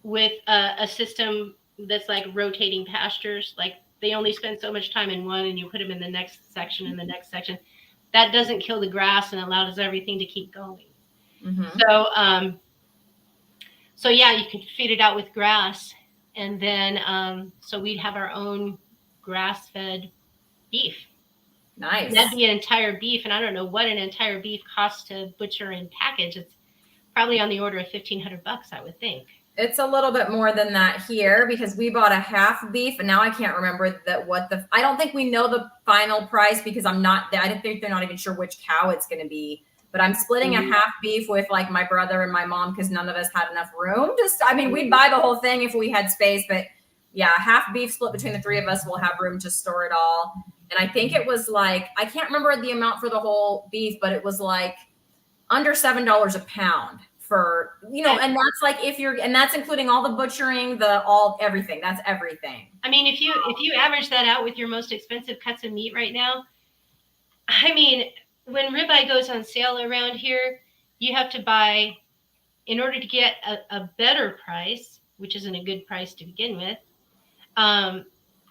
With a system that's like rotating pastures, like they only spend so much time in one and you put them in the next section and the next section. That doesn't kill the grass and allows everything to keep going. So yeah, you could feed it out with grass, and then so we'd have our own grass-fed beef. Nice. That'd be an entire beef. And I don't know what an entire beef costs to butcher and package. It's probably on the order of $1,500, I would think. It's a little bit more than that here because we bought a half beef, and now I can't remember I don't think we know the final price because I don't think they're not even sure which cow it's going to be, but I'm splitting a half beef with like my brother and my mom because none of us had enough room. We'd buy the whole thing if we had space, but yeah, half beef split between the three of us. We'll have room to store it all. And I think it was like, I can't remember the amount for the whole beef, but it was like under $7 a pound. For, and that's like and that's including all the butchering, everything. That's everything. I mean, if you average that out with your most expensive cuts of meat right now, I mean, when ribeye goes on sale around here, you have to buy, in order to get a better price, which isn't a good price to begin with,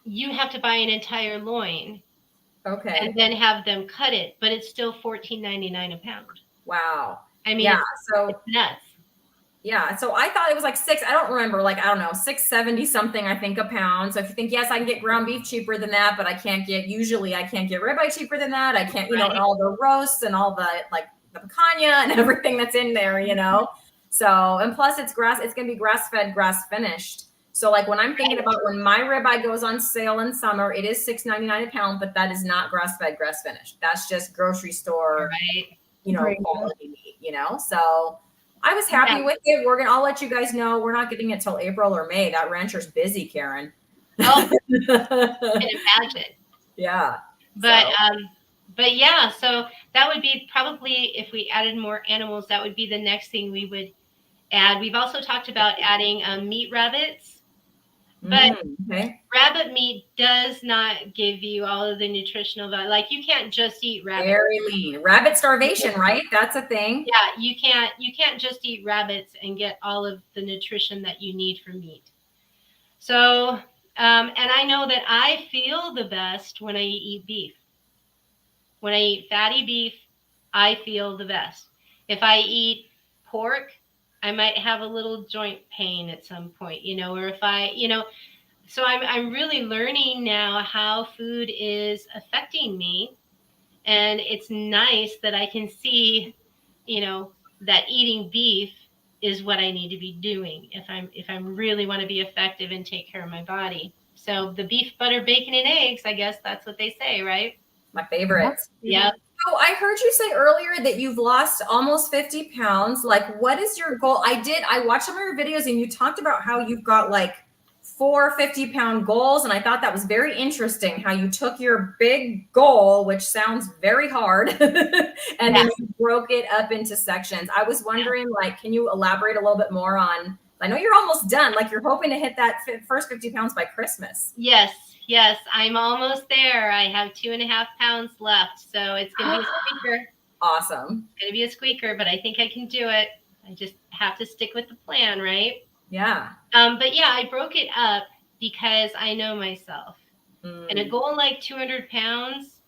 you have to buy an entire loin. Okay. And then have them cut it, but it's still $14.99 a pound. Wow. I mean, it's nuts. Yeah. So I thought it was like I don't remember, like, I don't know, $6.70 something, I think, a pound. So if you think, yes, I can get ground beef cheaper than that, but I can't get ribeye cheaper than that. I can't, and all the roasts and all the, like the picanha and everything that's in there, So, and plus it's going to be grass-fed, grass-finished. So like when I'm thinking about when my ribeye goes on sale in summer, it is $6.99 a pound, but that is not grass-fed, grass-finished. That's just grocery store, quality meat, So I was happy with it. I'll let you guys know. We're not getting it till April or May. That rancher's busy, Karyn. Oh, I can imagine. Yeah. But yeah, so that would be probably, if we added more animals, that would be the next thing we would add. We've also talked about adding meat rabbits. But rabbit meat does not give you all of the nutritional value. Like, you can't just eat rabbit. Very lean. Rabbit starvation, right? That's a thing. Yeah, you can't just eat rabbits and get all of the nutrition that you need from meat. So, and I know that I feel the best when I eat beef. When I eat fatty beef, I feel the best. If I eat pork, I might have a little joint pain at some point, or if so I'm really learning now how food is affecting me. And it's nice that I can see, that eating beef is what I need to be doing if I'm really want to be effective and take care of my body. So the beef, butter, bacon, and eggs, I guess that's what they say, right? My favorites. Yeah. So I heard you say earlier that you've lost almost 50 pounds. Like, what is your goal? I watched some of your videos and you talked about how you've got like 4 50-pound goals. And I thought that was very interesting how you took your big goal, which sounds very hard, and then you broke it up into sections. I was wondering, like, can you elaborate a little bit more on, I know you're almost done. Like, you're hoping to hit that first 50 pounds by Christmas. Yes, I'm almost there. I have 2.5 pounds left. So it's going to be a squeaker. Awesome. It's going to be a squeaker, but I think I can do it. I just have to stick with the plan, right? Yeah. But yeah, I broke it up because I know myself. And a goal like 200 pounds,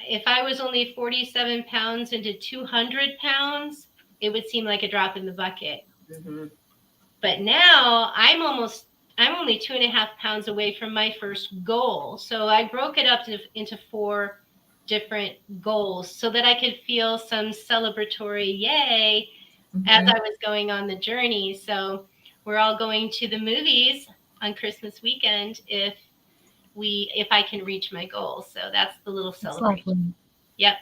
if I was only 47 pounds into 200 pounds, it would seem like a drop in the bucket. Mm-hmm. But now I'm only 2.5 pounds away from my first goal. So I broke it up into 4 different goals so that I could feel some celebratory yay as I was going on the journey. So we're all going to the movies on Christmas weekend if I can reach my goal. So that's the little celebration. Yep.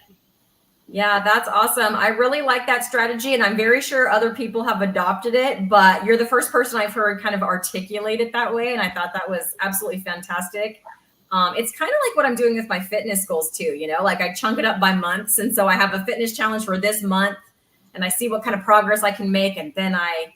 Yeah, that's awesome. I really like that strategy, and I'm very sure other people have adopted it, but you're the first person I've heard kind of articulate it that way, and I thought that was absolutely fantastic. It's kind of like what I'm doing with my fitness goals too, like I chunk it up by months, and so I have a fitness challenge for this month, and I see what kind of progress I can make, and then I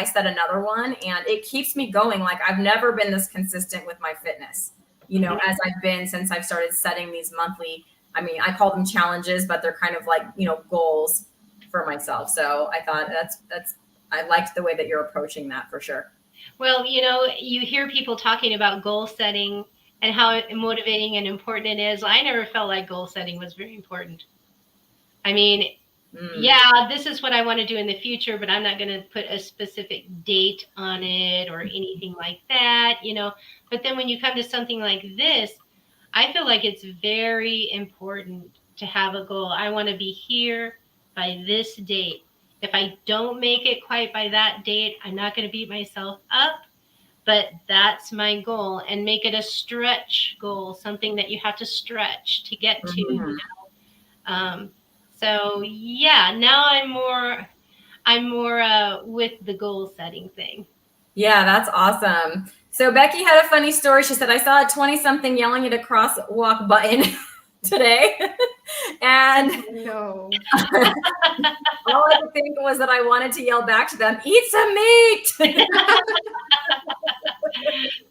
set another one, and it keeps me going. Like, I've never been this consistent with my fitness, as I've been since I've started setting these monthly, I call them challenges, but they're kind of like, goals for myself. So I thought I liked the way that you're approaching that for sure. Well, you hear people talking about goal setting and how motivating and important it is. I never felt like goal setting was very important. Yeah, this is what I want to do in the future, but I'm not going to put a specific date on it or anything like that, But then when you come to something like this, I feel like it's very important to have a goal. I want to be here by this date. If I don't make it quite by that date, I'm not going to beat myself up, but that's my goal, and make it a stretch goal, something that you have to stretch to get to. You know? So yeah, now I'm more with the goal setting thing. Yeah, that's awesome. So Becky had a funny story. She said, I saw a 20-something yelling at a crosswalk button today. And No. all I could think was that I wanted to yell back to them, eat some meat.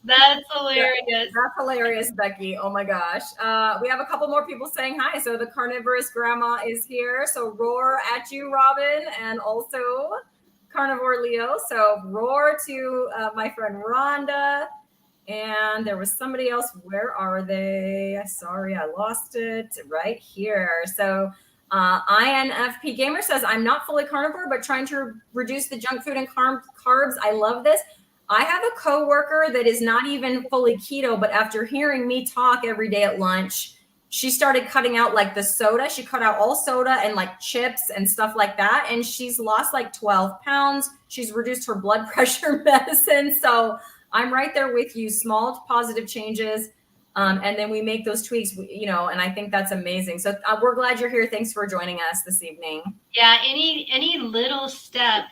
That's hilarious. That's hilarious, Becky. Oh my gosh. We have a couple more people saying hi. So the carnivorous grandma is here. So roar at you, Robin, and also Carnivore Leo. So roar to my friend Rhonda. And there was somebody else. Where are they? Sorry, I lost it. Right here. So INFP Gamer says, I'm not fully carnivore, but trying to reduce the junk food and carbs. I love this. I have a coworker that is not even fully keto, but after hearing me talk every day at lunch, she started cutting out like the soda. She cut out all soda and like chips and stuff like that. And she's lost like 12 pounds. She's reduced her blood pressure medicine. So I'm right there with you. Small positive changes. And then we make those tweaks, you know, and I think that's amazing. So we're glad you're here. Thanks for joining us this evening. Yeah, any little step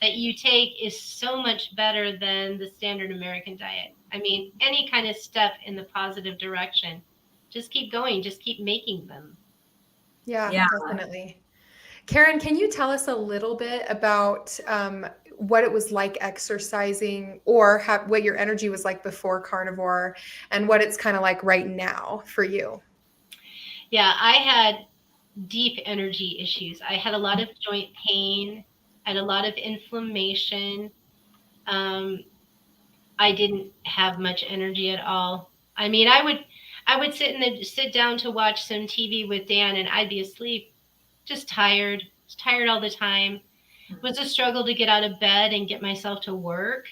that you take is so much better than the standard American diet. I mean, any kind of step in the positive direction. Just keep going. Just keep making them. Yeah, definitely. Karyn, can you tell us a little bit about what it was like exercising, or what your energy was like before carnivore, and what it's kind of like right now for you? Yeah, I had deep energy issues. I had a lot of joint pain. I had a lot of inflammation. I didn't have much energy at all. I mean, I would sit down to watch some TV with Dan, and I'd be asleep, just tired all the time. It was a struggle to get out of bed and get myself to work.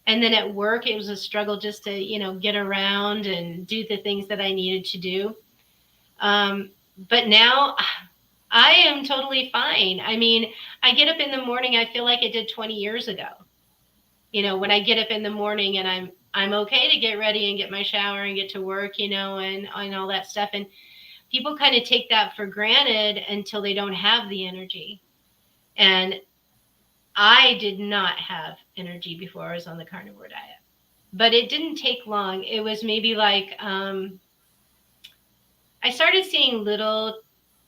And then at work, it was a struggle just to, you know, get around and do the things that I needed to do. But now I am totally fine. I mean, I get up in the morning, I feel like I did 20 years ago. You know, when I get up in the morning and I'm okay to get ready and get my shower and get to work, you know, and all that stuff. And people kind of take that for granted until they don't have the energy. And I did not have energy before I was on the carnivore diet, but it didn't take long. It was maybe like, I started seeing little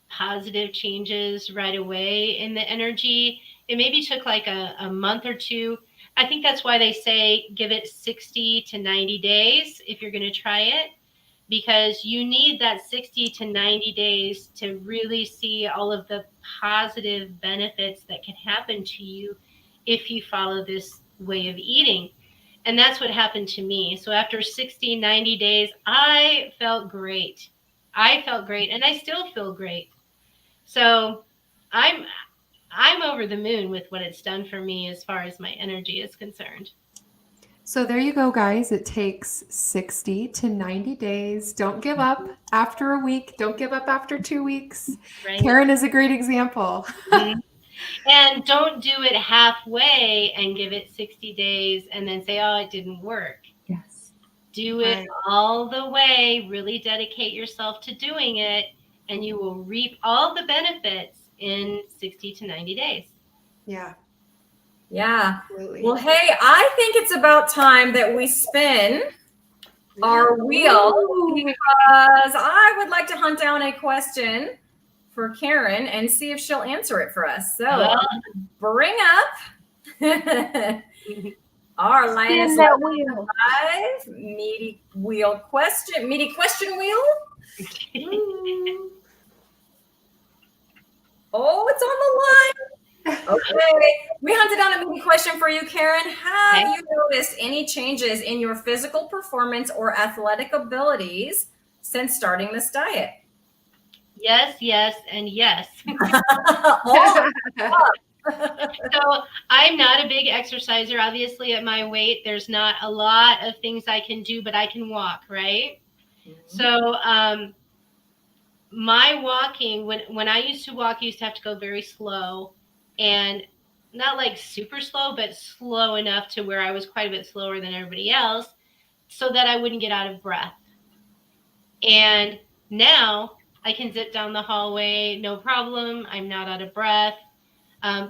positive changes right away in the energy. It maybe took like a month or two. I think that's why they say give it 60 to 90 days if you're going to try it, because you need that 60 to 90 days to really see all of the positive benefits that can happen to you if you follow this way of eating. And that's what happened to me. So after 60, 90 days, I felt great. And I still feel great. So I'm over the moon with what it's done for me as far as my energy is concerned. So there you go, guys. It takes 60 to 90 days. Don't give up after a week. Don't give up after 2 weeks. Right. Karyn is a great example. Mm-hmm. And don't do it halfway and give it 60 days and then say, oh, it didn't work. Yes. Do it all the way. Really dedicate yourself to doing it, and you will reap all the benefits in 60 to 90 days. Yeah. Yeah. Absolutely. Well, hey, I think it's about time that we spin our wheel, because I would like to hunt down a question for Karyn and see if she'll answer it for us. So bring up our Lioness Live meaty question wheel. Oh, it's on the line. Okay, we hunted down a meaty question for you, Karyn. Have you noticed any changes in your physical performance or athletic abilities since starting this diet? Yes, and yes. So I'm not a big exerciser. Obviously, at my weight, there's not a lot of things I can do, but I can walk, right? So my walking, when I used to walk, I used to have to go very slow, and not like super slow, but slow enough to where I was quite a bit slower than everybody else so that I wouldn't get out of breath. And now I can zip down the hallway, no problem. I'm not out of breath.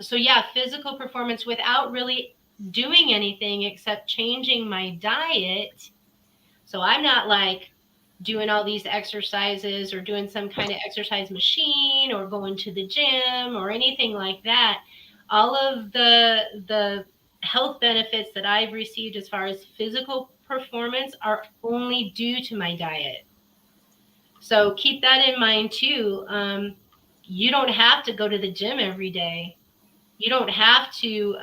So yeah, physical performance without really doing anything except changing my diet. So I'm not like doing all these exercises or doing some kind of exercise machine or going to the gym or anything like that. All of the health benefits that I've received as far as physical performance are only due to my diet. So keep that in mind too. You don't have to go to the gym every day. You don't have to,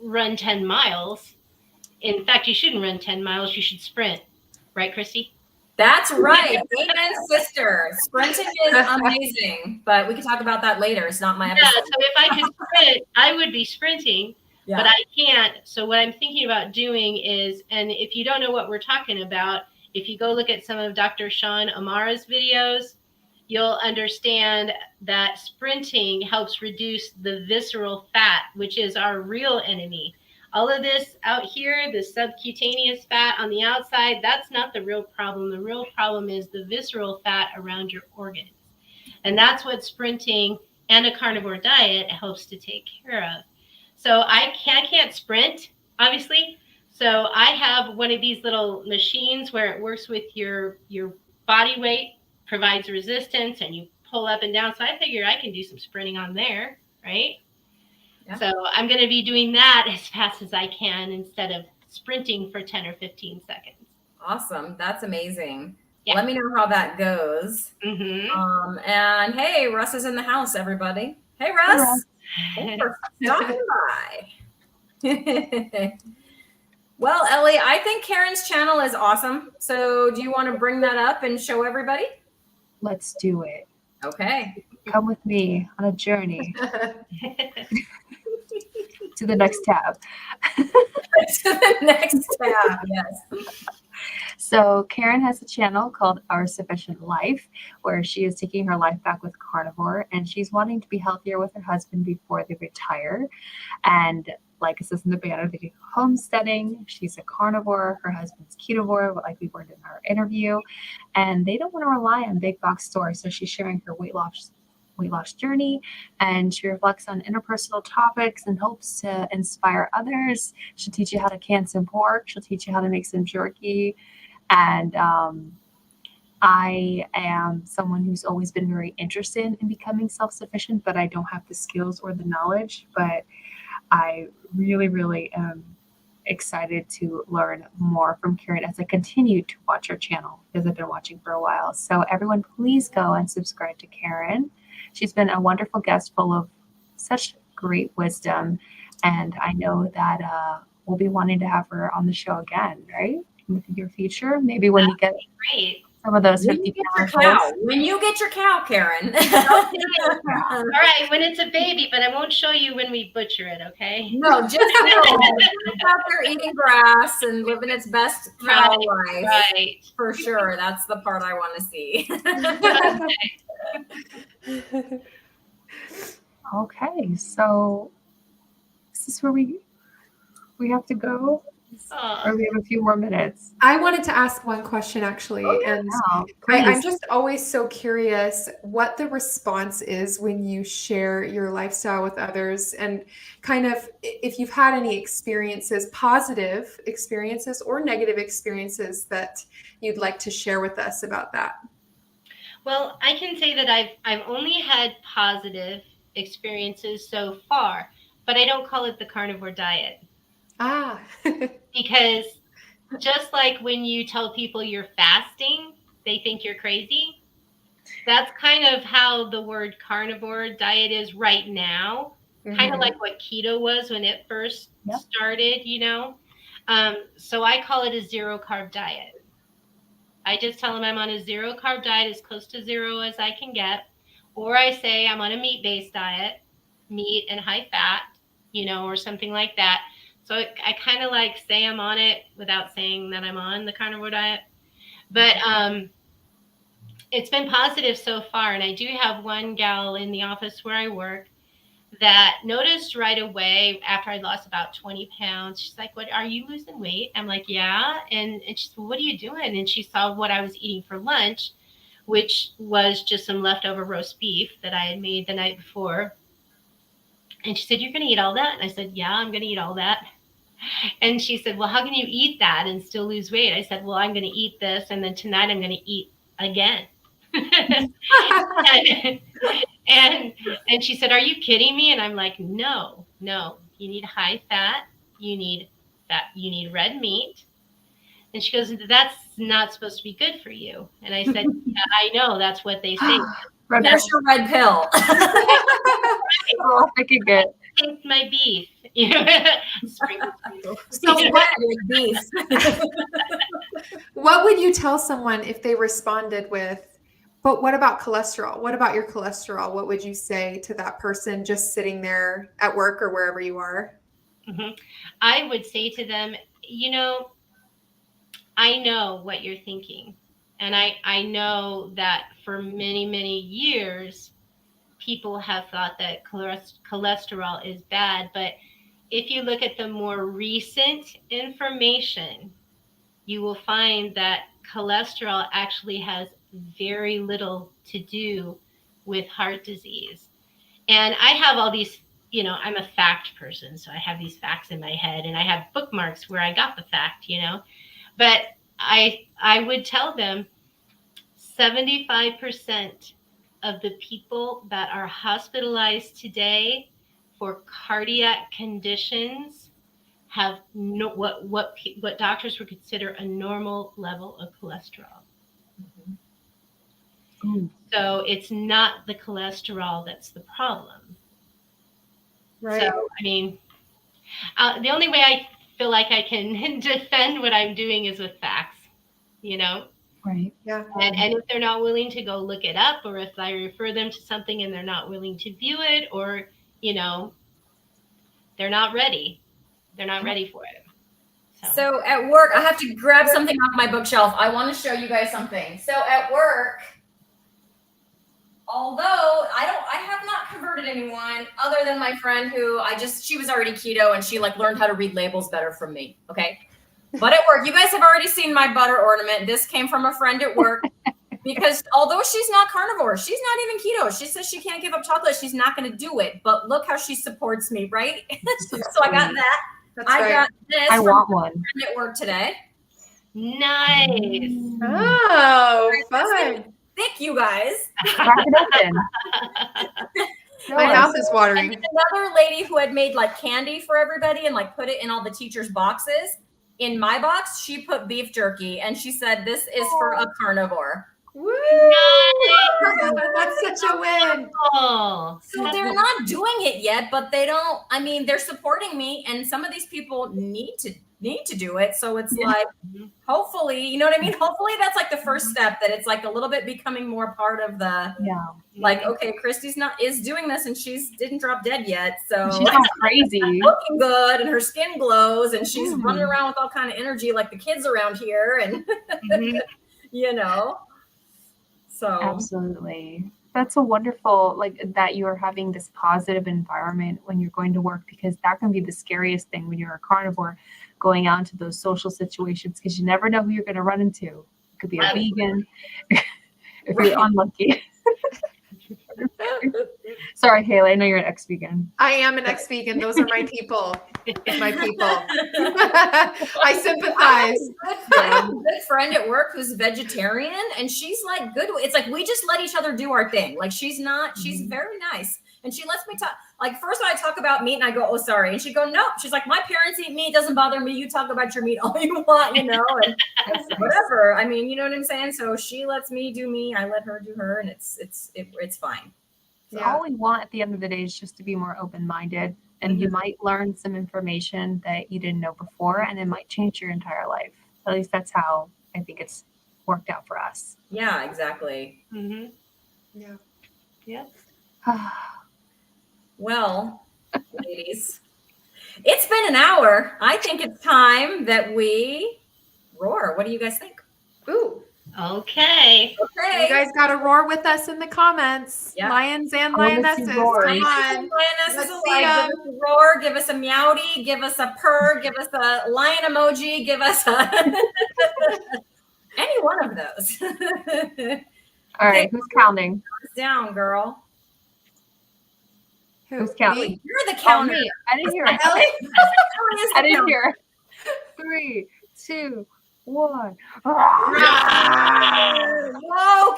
run 10 miles. In fact, you shouldn't run 10 miles. You should sprint. Right, Cristie? That's right. Amen, sister. Sprinting is amazing, but we can talk about that later. It's not my episode. Yeah, so if I could sprint, I would be sprinting, but I can't. So what I'm thinking about doing is, and if you don't know what we're talking about, if you go look at some of Dr. Sean Amara's videos, you'll understand that sprinting helps reduce the visceral fat, which is our real enemy. All of this out here, the subcutaneous fat on the outside, that's not the real problem. The real problem is the visceral fat around your organs. And that's what sprinting and a carnivore diet helps to take care of. So I can't sprint, obviously. So I have one of these little machines where it works with your body weight, provides resistance, and you pull up and down. So I figure I can do some sprinting on there, right? Yeah. So I'm going to be doing that as fast as I can instead of sprinting for 10 or 15 seconds. Awesome. That's amazing. Yeah. Let me know how that goes. Mm-hmm. And hey, Russ is in the house, everybody. Hey, Russ. Thanks for stopping by. Well, Ellie, I think Karyn's channel is awesome. So do you want to bring that up and show everybody? Let's do it. Okay. Come with me on a journey to the next tab. To the next tab, yes. So Karyn has a channel called Our Sufficient Life, where she is taking her life back with Carnivore, and she's wanting to be healthier with her husband before they retire. And like it says in the banner, they do homesteading. She's a carnivore. Her husband's ketovore, like we learned in our interview. And they don't want to rely on big box stores. So she's sharing her weight loss journey, and she reflects on interpersonal topics and hopes to inspire others. She'll teach you how to can some pork. She'll teach you how to make some jerky. And I am someone who's always been very interested in becoming self-sufficient, but I don't have the skills or the knowledge. But I really, really am excited to learn more from Karyn as I continue to watch her channel, because I've been watching for a while. So everyone, please go and subscribe to Karyn. She's been a wonderful guest full of such great wisdom. And I know that we'll be wanting to have her on the show again, right? In your future, maybe when you get some of those 50 pounds. When you get your cow, Karyn. All right, when it's a baby, but I won't show you when we butcher it, okay? No, just out there eating grass and living its best cow life. Right. For sure. That's the part I want to see. Okay, so is this where we have to go? Or we have a few more minutes. I wanted to ask one question actually, and I'm just always so curious what the response is when you share your lifestyle with others, and kind of if you've had any experiences, positive experiences or negative experiences that you'd like to share with us about that. Well, I can say that I've only had positive experiences so far, but I don't call it the carnivore diet. Because just like when you tell people you're fasting, they think you're crazy. That's kind of how the word carnivore diet is right now. Mm-hmm. Kind of like what keto was when it first started, you know. So I call it a zero carb diet. I just tell them I'm on a zero carb diet, as close to zero as I can get. Or I say I'm on a meat-based diet, meat and high fat, you know, or something like that. So I kind of like say I'm on it without saying that I'm on the carnivore diet. But it's been positive so far. And I do have one gal in the office where I work that noticed right away after I lost about 20 pounds. She's like, "What, are you losing weight?" I'm like, "Yeah." And she said, "What are you doing?" And she saw what I was eating for lunch, which was just some leftover roast beef that I had made the night before. And she said, "You're going to eat all that?" And I said, "Yeah, I'm going to eat all that." And she said, "Well, how can you eat that and still lose weight?" I said, "Well, I'm going to eat this, and then tonight I'm going to eat again." and she said, "Are you kidding me?" And I'm like, no, you need high fat, you need red meat. And she goes, "That's not supposed to be good for you." And I said, "Yeah, I know, that's what they say." There's your red pill. Oh, I could get. Taste my beef. So what? Beef. What would you tell someone if they responded with, "But what about cholesterol? What about your cholesterol?" What would you say to that person just sitting there at work or wherever you are? Mm-hmm. I would say to them, I know what you're thinking. And I know that for many, many years, people have thought that cholesterol is bad. But if you look at the more recent information, you will find that cholesterol actually has very little to do with heart disease. And I have all these, I'm a fact person. So I have these facts in my head and I have bookmarks where I got the fact, But I would tell them 75% of the people that are hospitalized today for cardiac conditions have what doctors would consider a normal level of cholesterol. Mm. So it's not the cholesterol that's the problem. Right. So, I mean, the only way I feel like I can defend what I'm doing is with facts, Right. Yeah. And if they're not willing to go look it up, or if I refer them to something and they're not willing to view it, or, they're not ready. They're not ready for it. So at work, I have to grab something off my bookshelf. I want to show you guys something. So at work, although I have not converted anyone other than my friend who she was already keto and she learned how to read labels better from me. Okay. But at work, you guys have already seen my butter ornament. This came from a friend at work because although she's not carnivore, she's not even keto. She says she can't give up chocolate. She's not going to do it. But look how she supports me, right? So I got that. Got this. I want one. Friend at work today. Nice. Oh, fun. Thank you guys. Crack it open. My mouth is watering. And another lady who had made candy for everybody and put it in all the teachers' boxes. In my box, she put beef jerky and she said, "This is for a carnivore." Woo! Nice. That's such a win. Oh. So they're not doing it yet, but they're supporting me, and some of these people need to do it. So it's hopefully, you know what I mean? Hopefully that's the first step, that it's a little bit becoming more part of the, okay, Cristie's is doing this and didn't drop dead yet. So she's not crazy. Looking good and her skin glows and she's running around with all kind of energy like the kids around here. And, so. Absolutely. That's a wonderful, that you are having this positive environment when you're going to work, because that can be the scariest thing when you're a carnivore, going out into those social situations, because you never know who you're going to run into. It could be a vegan if you're unlucky. Sorry, Haley, I know you're an ex-vegan. I am an ex-vegan. Those are my people. My people. I sympathize. I have a good friend at work who's vegetarian, and she's good. It's we just let each other do our thing. She's very nice. And she lets me talk. First when I talk about meat and I go, "Oh, sorry." And she'd go, "Nope." She's like, "My parents eat meat. It doesn't bother me. You talk about your meat all you want, and whatever." I mean, you know what I'm saying? So she lets me do me. I let her do her, and it's fine. So all we want at the end of the day is just to be more open-minded, and you might learn some information that you didn't know before, and it might change your entire life. At least that's how I think it's worked out for us. Yeah, exactly. Mm-hmm. Yeah. Yeah. Well, ladies, it's been an hour. I think it's time that we roar. What do you guys think? Ooh. Okay. Okay. You guys got to roar with us in the comments. Yeah. Lions and I wanna see lionesses. roars. Come on. Lionesses Let's alike. see Give 'em. us a roar, give us a meowdy, give us a purr, give us a lion emoji, give us a any one of those. All right, who's counting? Down, girl. Who's counting? Me? You're the Oh, counter. me. I didn't hear it. Ellie? Okay. Ellie is the I didn't counter. hear it. 3, 2, 1. Whoa,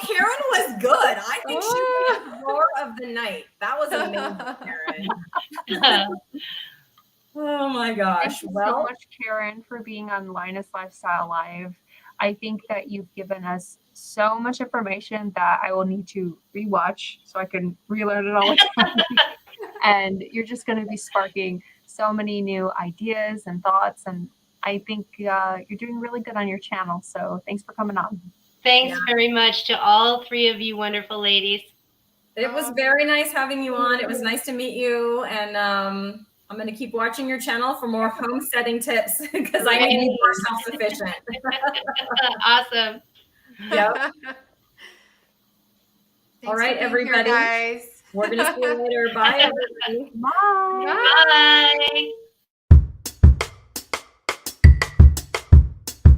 Karyn was good. I think she was the roar of the night. That was amazing, Karyn. Oh my gosh. Thank you so much, Karyn, for being on Lioness Lifestyle Live. I think that you've given us so much information that I will need to rewatch so I can relearn it all again. And you're just going to be sparking so many new ideas and thoughts. And I think you're doing really good on your channel. So thanks for coming on. Thanks very much to all three of you wonderful ladies. It was very nice having you on. It was nice to meet you. And I'm going to keep watching your channel for more homesteading tips because I need more self-sufficient. Awesome. Yep. All right, everybody. Here, guys. We're going to see you later. Bye, everybody. Bye. Bye.